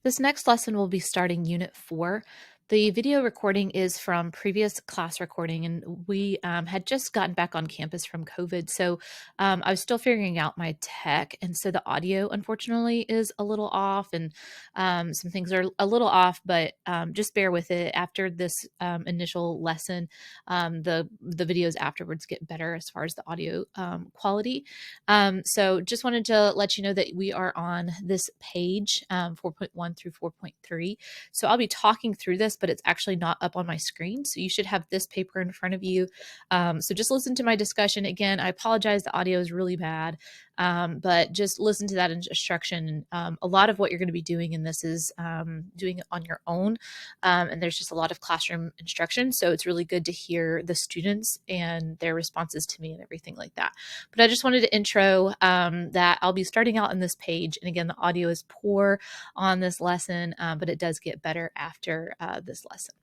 This next lesson will be starting Unit 4. The video recording is from previous class recording, and we had just gotten back on campus from COVID, so I was still figuring out my tech, and so the audio, unfortunately, is a little off, and some things are a little off, but just bear with it. After this initial lesson, the videos afterwards get better as far as the audio quality. So just wanted to let you know that we are on this page, 4.1 through 4.3. So I'll be talking through this, but it's actually not up on my screen. So you should have this paper in front of you. So just listen to my discussion. Again, I apologize. The audio is really bad, but just listen to that instruction. A lot of what you're going to be doing in this is doing it on your own. And there's just a lot of classroom instruction. So it's really good to hear the students and their responses to me and everything like that. But I just wanted to intro that I'll be starting out on this page. And again, the audio is poor on this lesson, but it does get better after this lesson.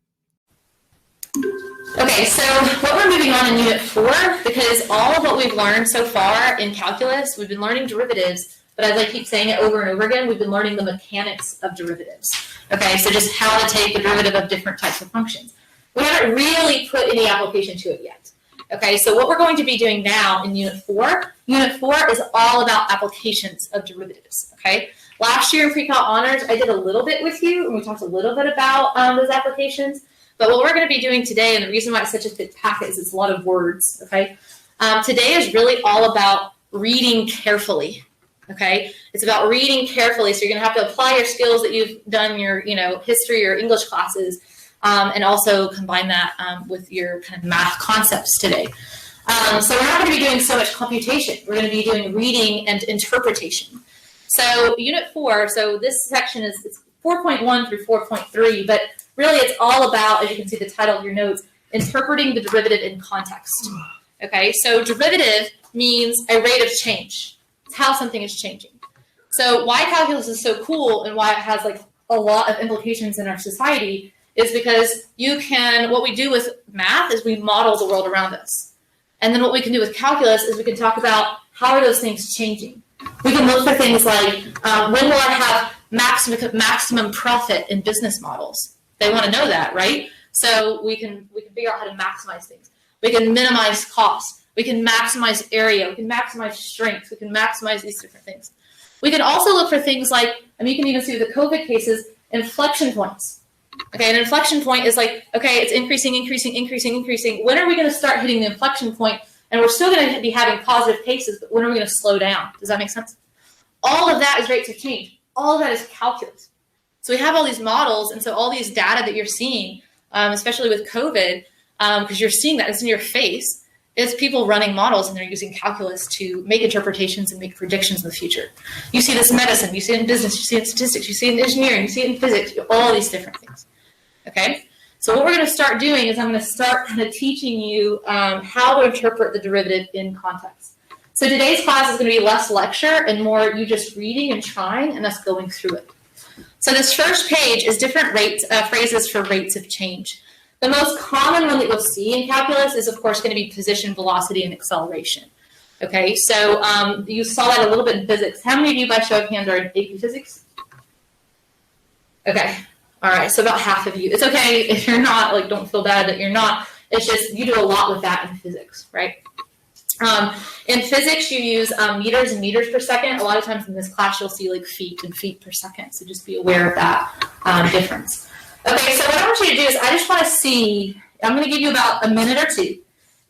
Okay, so what we're moving on in Unit 4, because all of what we've learned so far in calculus, we've been learning derivatives, but as I keep saying it over and over again, we've been learning the mechanics of derivatives. Okay, so just how to take the derivative of different types of functions. We haven't really put any application to it yet. Okay, so what we're going to be doing now in Unit 4 is all about applications of derivatives, okay? Last year in Pre-Cal Honors, I did a little bit with you, and we talked a little bit about those applications. But what we're going to be doing today, and the reason why it's such a thick packet is it's a lot of words, okay? Today is really all about reading carefully, okay? It's about reading carefully, so you're going to have to apply your skills that you've done in your, history or English classes, and also combine that with your kind of math concepts today. So we're not going to be doing so much computation. We're going to be doing reading and interpretation. So Unit 4, so this section is 4.1 through 4.3, but really it's all about, as you can see the title of your notes, interpreting the derivative in context. Okay, so derivative means a rate of change. It's how something is changing. So why calculus is so cool and why it has like a lot of implications in our society is because what we do with math is we model the world around us. And then what we can do with calculus is we can talk about how are those things changing. We can look for things like, when will I have maximum profit in business models? They want to know that, right? So we can figure out how to maximize things. We can minimize costs. We can maximize area. We can maximize strength. We can maximize these different things. We can also look for things like, you can even see with the COVID cases, inflection points. Okay, an inflection point is like, okay, it's increasing. When are we going to start hitting the inflection point? And we're still going to be having positive cases, but when are we going to slow down? Does that make sense? All of that is rates of change. All of that is calculus. So we have all these models, and so all these data that you're seeing, especially with COVID, because you're seeing that, it's in your face, it's people running models, and they're using calculus to make interpretations and make predictions in the future. You see this in medicine, you see it in business, you see it in statistics, you see it in engineering, you see it in physics, all these different things. Okay? So what we're going to start doing is I'm going to start kind of teaching you how to interpret the derivative in context. So today's class is going to be less lecture and more you just reading and trying and us going through it. So this first page is different phrases for rates of change. The most common one that you'll see in calculus is, of course, going to be position, velocity, and acceleration. Okay, so you saw that a little bit in physics. How many of you, by show of hands, are in AP Physics? Okay. All right, so about half of you. It's okay if you're not, don't feel bad that you're not. It's just you do a lot with that in physics, right? In physics, you use meters and meters per second. A lot of times in this class, you'll see feet and feet per second. So just be aware of that difference. Okay, so what I want you to do is I just want to see, I'm going to give you about a minute or two.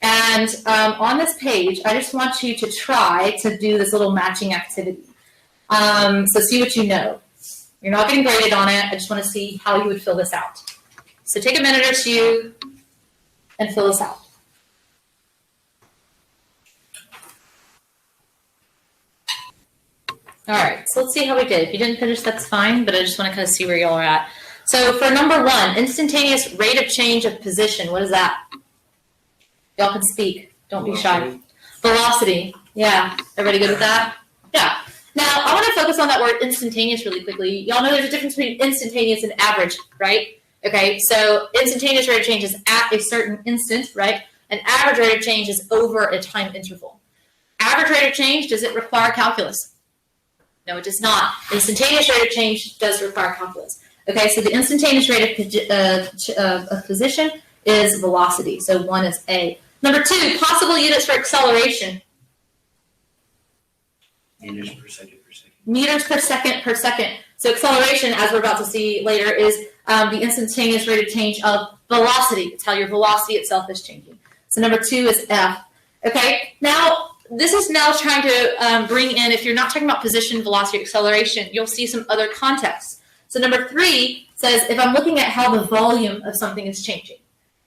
And on this page, I just want you to try to do this little matching activity. So see what you know. You're not getting graded on it. I just want to see how you would fill this out. So take a minute or two and fill this out. All right, so let's see how we did. If you didn't finish, that's fine, but I just want to kind of see where y'all are at. So for number 1, instantaneous rate of change of position. What is that? Y'all can speak. Don't be shy. Velocity. Yeah. Everybody good with that? Yeah. Now, I want to focus on that word instantaneous really quickly. Y'all know there's a difference between instantaneous and average, right? Okay, so instantaneous rate of change is at a certain instant, right? And average rate of change is over a time interval. Average rate of change, does it require calculus? No, it does not. Instantaneous rate of change does require calculus. Okay, so the instantaneous rate of position is velocity. So 1 is A. Number 2, possible units for acceleration. Meters per second per second. Meters per second per second. So acceleration, as we're about to see later, is the instantaneous rate of change of velocity. It's how your velocity itself is changing. So number 2 is F. Okay, now this is now trying to bring in, if you're not talking about position, velocity, acceleration, you'll see some other contexts. So number 3 says if I'm looking at how the volume of something is changing,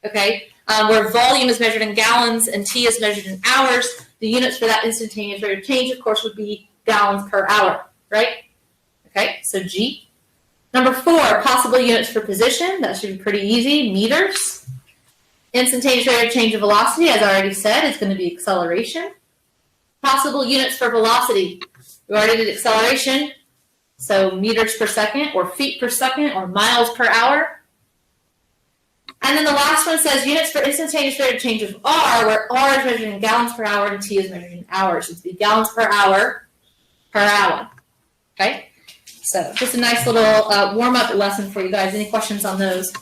okay, where volume is measured in gallons and T is measured in hours, the units for that instantaneous rate of change, of course, would be gallons per hour, right? Okay, so G. Number 4, possible units for position. That should be pretty easy. Meters. Instantaneous rate of change of velocity, as I already said, is going to be acceleration. Possible units for velocity. We already did acceleration. So meters per second or feet per second or miles per hour. And then the last one says units for instantaneous rate of change of R, where R is measured in gallons per hour and T is measured in hours. It's the gallons per hour per hour. Okay? So just a nice little warm-up lesson for you guys. Any questions on those?